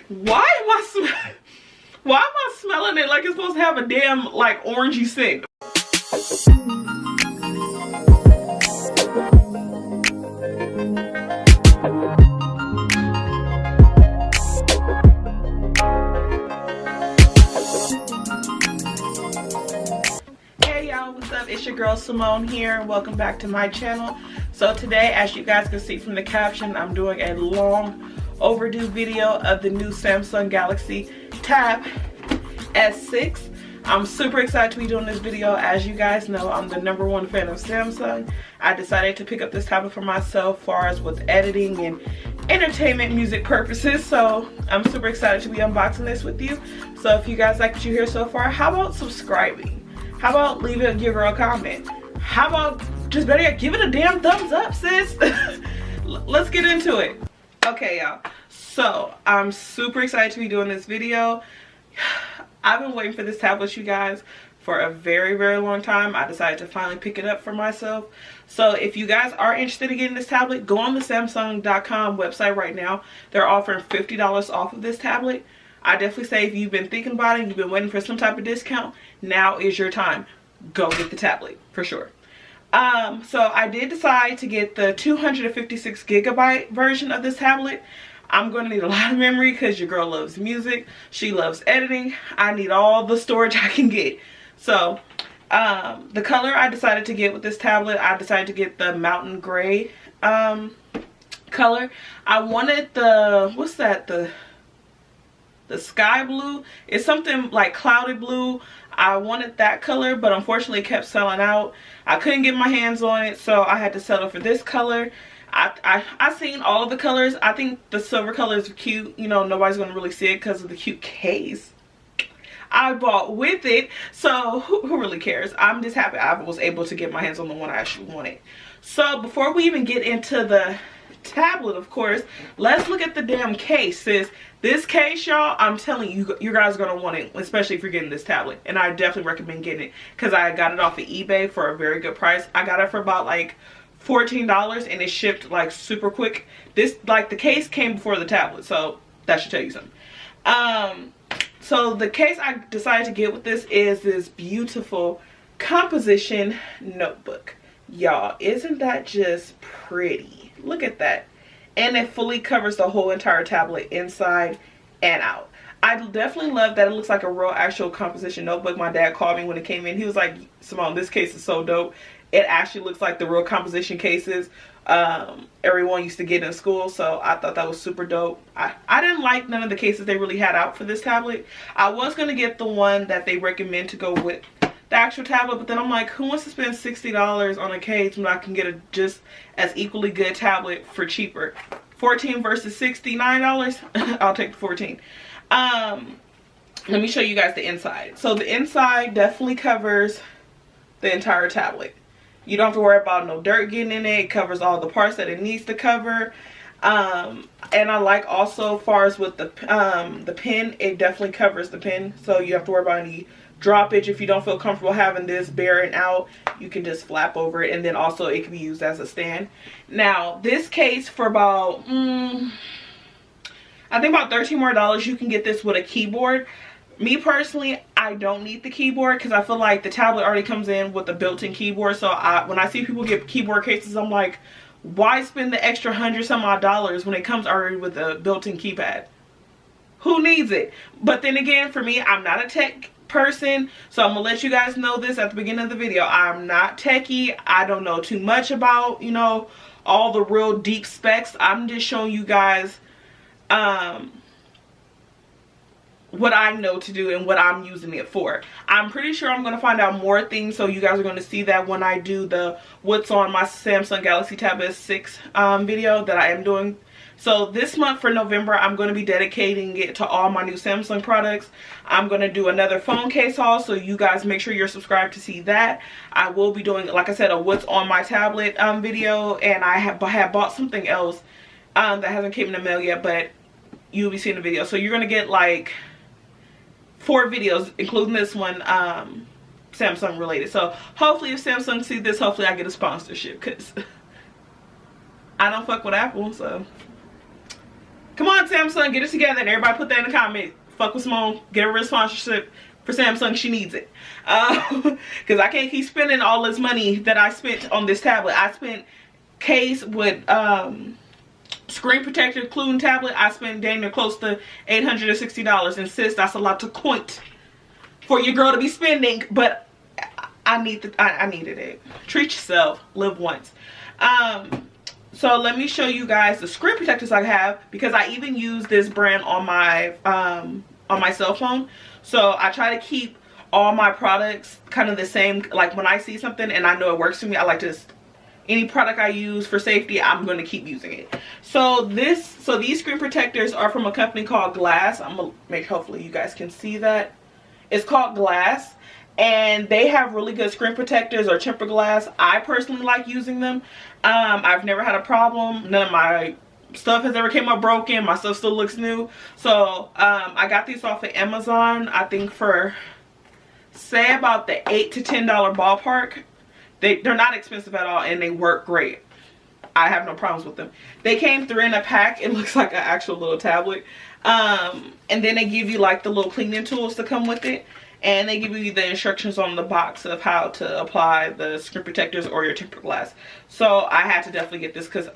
Why am I smelling it like it's supposed to have a damn like orangey scent? Hey y'all, what's up? It's your girl Simone here. Welcome back to my channel. So today, as you guys can see from the caption, I'm doing a long overdue video of the new Samsung Galaxy Tab S6. I'm super excited to be doing this video. As you guys know, I'm the #1 fan of Samsung. I decided to pick up this tablet for myself, far as with editing and entertainment music purposes. So I'm super excited to be unboxing this with you. So if you guys like what you hear so far, how about subscribing? How about leaving your girl a comment? How about just better yet, give it a damn thumbs up, sis. Let's get into it. Okay, y'all. So I'm super excited to be doing this video. I've been waiting for this tablet, you guys, for a very long time. I decided to finally pick it up for myself. So if you guys are interested in getting this tablet, go on the Samsung.com website right now. They're offering $50 off of this tablet. I definitely say if you've been thinking about it, you've been waiting for some type of discount, now is your time. Go get the tablet for sure. So I did decide to get the 256 gigabyte version of this tablet. I'm going to need a lot of memory because your girl loves music. She loves editing. I need all the storage I can get. So the color I decided to get with this tablet, I decided to get the mountain gray color. I wanted the, what's that, the sky blue. It's something like cloudy blue. I wanted that color, but unfortunately it kept selling out. I couldn't get my hands on it, so I had to settle for this color. I've seen all of the colors. I think the silver color is cute. You know, nobody's going to really see it because of the cute case I bought with it. So who really cares? I'm just happy I was able to get my hands on the one I actually wanted. So before we even get into the tablet, of course, let's look at the damn case, sis. This case, y'all, I'm telling you, you guys are going to want it, especially if you're getting this tablet. And I definitely recommend getting it because I got it off of eBay for a very good price. I got it for about like $14 and it shipped like super quick. This, like, the case came before the tablet, so that should tell you something. So the case I decided to get with this is this beautiful composition notebook. Y'all, isn't that just pretty? Look at that. And it fully covers the whole entire tablet inside and out. I definitely love that it looks like a real actual composition notebook. My dad called me when it came in. He was like, Simone, this case is so dope. It actually looks like the real composition cases everyone used to get in school. So I thought that was super dope. I didn't like none of the cases they really had out for this tablet. I was going to get the one that they recommend to go with the actual tablet, but then I'm like, who wants to spend $60 on a case when I can get a just as equally good tablet for cheaper? 14 versus $69. I'll take the 14. Let me show you guys the inside. So the inside definitely covers the entire tablet. You don't have to worry about no dirt getting in it. It covers all the parts that it needs to cover. And I like also, as far as with the pen, it definitely covers the pen, so you have to worry about any droppage. If you don't feel comfortable having this bearing out, you can just flap over it, and then also it can be used as a stand. Now this case, for about I think about $13 more, you can get this with a keyboard. Me personally, I don't need the keyboard because I feel like the tablet already comes in with a built-in keyboard. So when I see people get keyboard cases, I'm like, why spend the extra $100-some-odd when it comes already with a built-in keypad? Who needs it? But then again, for me, I'm not a tech person, so I'm gonna let you guys know this at the beginning of the video. I'm not techie. I don't know too much about, you know, all the real deep specs. I'm just showing you guys what I know to do and what I'm using it for. I'm pretty sure I'm going to find out more things, so you guys are going to see that when I do the what's on my Samsung Galaxy Tab S6 video that I am doing. So this month for November, I'm going to be dedicating it to all my new Samsung products. I'm going to do another phone case haul, so you guys make sure you're subscribed to see that. I will be doing, like I said, a what's on my tablet video, and I have bought something else that hasn't came in the mail yet, but you'll be seeing the video. So you're going to get like 4 videos, including this one, Samsung related. So hopefully if Samsung sees this, hopefully I get a sponsorship, because I don't fuck with Apple, so Come on, Samsung, get it together. And everybody put that in the comment. Fuck with Simone. Get her a sponsorship for Samsung. She needs it. Because I can't keep spending all this money that I spent on this tablet. I spent case with screen protector, including tablet. I spent dang near close to $860. And sis, that's a lot to point for your girl to be spending. But I needed it. Treat yourself. Live once. So let me show you guys the screen protectors I have, because I even use this brand on my cell phone. So I try to keep all my products kind of the same. Like when I see something and I know it works for me, I like to any product I use for safety, I'm going to keep using it. So these screen protectors are from a company called Glass. I'm gonna make, hopefully you guys can see that. It's called Glass. And they have really good screen protectors or tempered glass. I personally like using them. I've never had a problem. None of my stuff has ever came up broken. My stuff still looks new. So I got these off of Amazon, I think for say about the $8 to $10 ballpark. They're not expensive at all, and they work great. I have no problems with them. They came through in a pack. It looks like an actual little tablet. And then they give you like the little cleaning tools to come with it. And they give you the instructions on the box of how to apply the screen protectors or your tempered glass. So I had to definitely get this because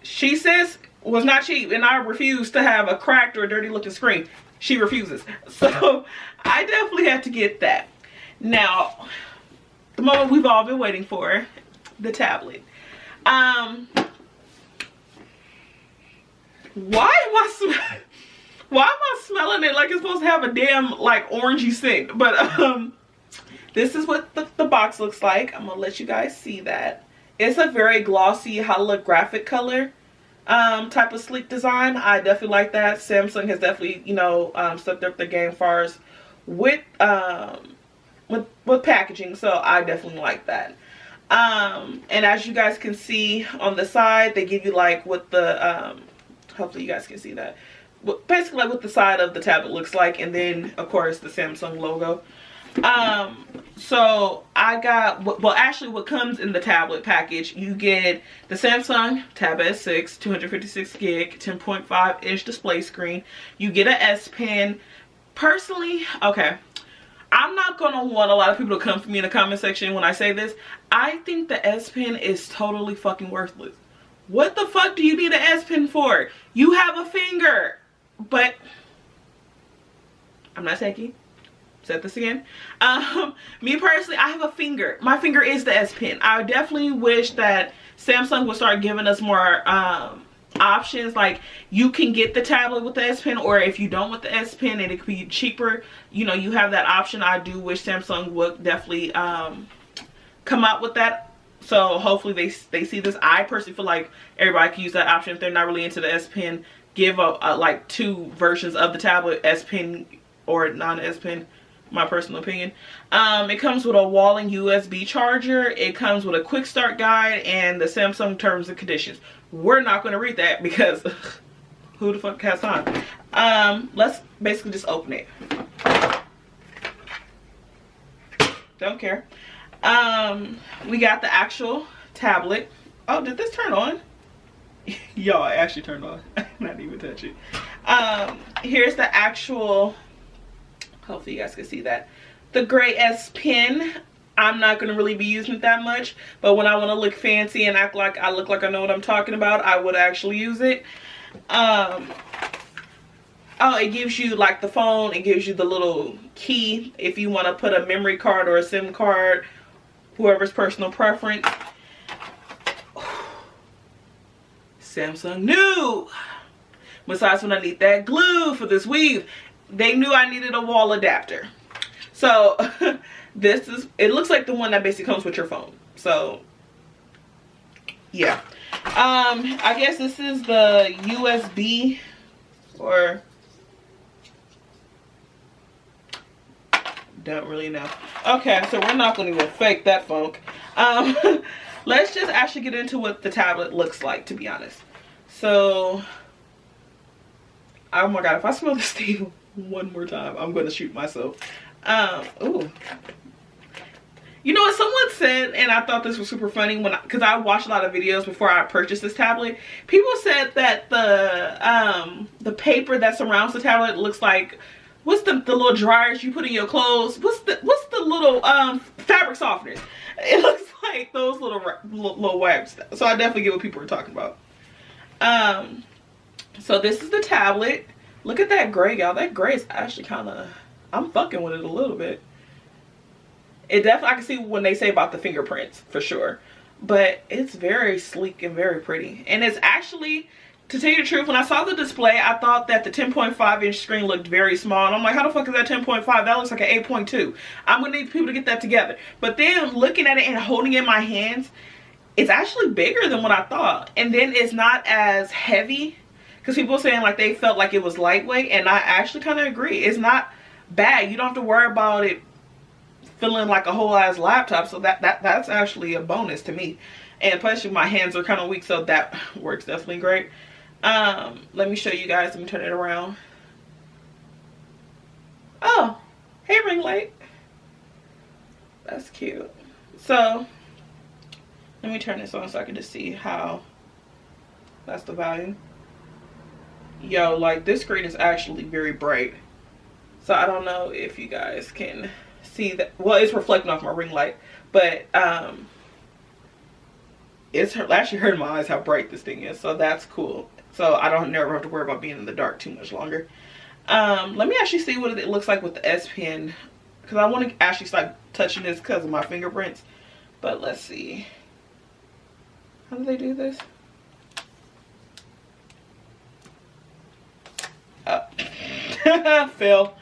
she says was not cheap, and I refuse to have a cracked or dirty looking screen. She refuses. So I definitely had to get that. Now, the moment we've all been waiting for, the tablet. Why am I smelling it like it's supposed to have a damn like orangey scent? But this is what the box looks like. I'm gonna let you guys see that. It's a very glossy holographic color type of sleek design. I definitely like that. Samsung has definitely, you know, stepped up their game as far as with packaging, so I definitely like that. And as you guys can see on the side, they give you like what the hopefully you guys can see that, basically like what the side of the tablet looks like, and then of course the Samsung logo. So I got, well actually what comes in the tablet package, you get the Samsung Tab S6 256 gig 10.5 inch display screen. You get an S Pen. Personally, okay, I'm not gonna want a lot of people to come for me in the comment section when I say this. I think the S Pen is totally fucking worthless. What the fuck do you need an S Pen for? You have a finger. But I'm not techie. Said this again. Me personally, I have a finger. My finger is the S Pen. I definitely wish that Samsung would start giving us more options. Like you can get the tablet with the S Pen, or if you don't with the S Pen and it could be cheaper, you know, you have that option. I do wish Samsung would definitely come out with that. So hopefully they see this. I personally feel like everybody can use that option if they're not really into the S Pen. Give like two versions of the tablet, S Pen or non-S Pen, my personal opinion. It comes with a wall and USB charger. It comes with a quick start guide and the Samsung terms and conditions. We're not going to read that because who the fuck has time? Let's basically just open it. Don't care. We got the actual tablet. Oh, did this turn on? Y'all, it actually turned on. I did not even touch it. Here's the actual, hopefully you guys can see that, the gray S Pen. I'm not going to really be using it that much, but when I want to look fancy and act like I look like I know what I'm talking about, I would actually use it. Oh, it gives you like the phone, it gives you the little key if you want to put a memory card or a SIM card, whoever's personal preference. Samsung knew. Besides, when I need that glue for this weave, they knew I needed a wall adapter. So this is, it looks like the one that basically comes with your phone. So yeah, I guess this is the USB, or don't really know. Okay, so we're not gonna even fake that funk. Let's just actually get into what the tablet looks like, to be honest. So, oh my god, if I smell this thing one more time, I'm gonna shoot myself. Ooh. You know what someone said, and I thought this was super funny because I watched a lot of videos before I purchased this tablet. People said that the paper that surrounds the tablet looks like, what's the little dryers you put in your clothes? What's the little fabric softeners? It looks like those little wipes. So I definitely get what people are talking about. So this is the tablet. Look at that gray, y'all. That gray is actually kind of, I'm fucking with it a little bit. It definitely, I can see when they say about the fingerprints for sure, but it's very sleek and very pretty. And it's actually, to tell you the truth, when I saw the display, I thought that the 10.5-inch screen looked very small, and I'm like, how the fuck is that 10.5? That looks like an 8.2. I'm gonna need people to get that together. But then looking at it and holding it in my hands, it's actually bigger than what I thought. And then it's not as heavy, because people were saying like they felt like it was lightweight, and I actually kind of agree. It's not bad. You don't have to worry about it feeling like a whole ass laptop, so that's actually a bonus to me. And plus my hands are kind of weak, so that works definitely great. Let me show you guys. Let me turn it around. Oh, hey ring light. That's cute. So let me turn this on so I can just see how that's the volume. Yo, like this screen is actually very bright, so I don't know if you guys can see that. Well, it's reflecting off my ring light, but it's actually hurting my eyes how bright this thing is, so that's cool. So I don't never have to worry about being in the dark too much longer. Let me actually see what it looks like with the S Pen, because I want to actually start touching this because of my fingerprints. But let's see. How do they do this? Fail.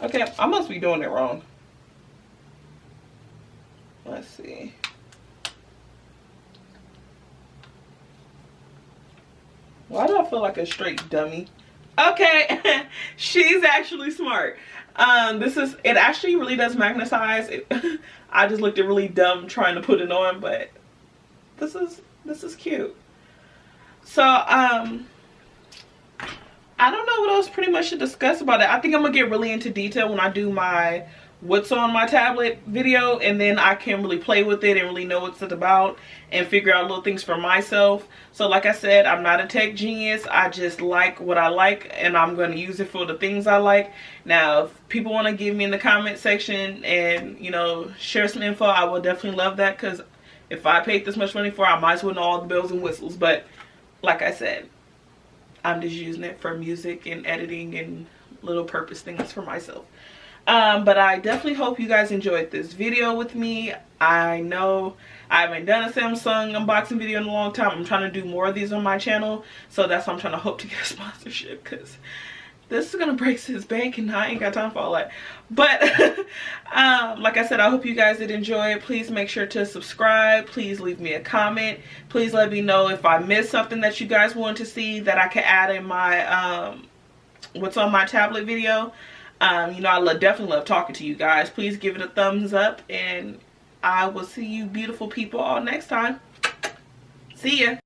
Okay, I must be doing it wrong. Let's see. Why do I feel like a straight dummy? Okay, she's actually smart. It actually really does magnetize. I just looked really dumb trying to put it on, but this is cute. So, I don't know what else pretty much to discuss about it. I think I'm gonna get really into detail when I do my what's on my tablet video, and then I can really play with it and really know what it's about and figure out little things for myself. So like I said, I'm not a tech genius. I just like what I like, and I'm going to use it for the things I like. Now if people want to give me in the comment section and, you know, share some info, I will definitely love that, because if I paid this much money for it, I might as well know all the bells and whistles. But like I said, I'm just using it for music and editing and little purpose things for myself. But I definitely hope you guys enjoyed this video with me. I know I haven't done a Samsung unboxing video in a long time. I'm trying to do more of these on my channel, so that's why I'm trying to hope to get a sponsorship, because this is gonna break his bank and I ain't got time for all that. But like I said, I hope you guys did enjoy it. Please make sure to subscribe. Please leave me a comment. Please let me know if I missed something that you guys want to see that I can add in my what's on my tablet video. You know, I definitely love talking to you guys. Please give it a thumbs up, and I will see you beautiful people all next time. See ya.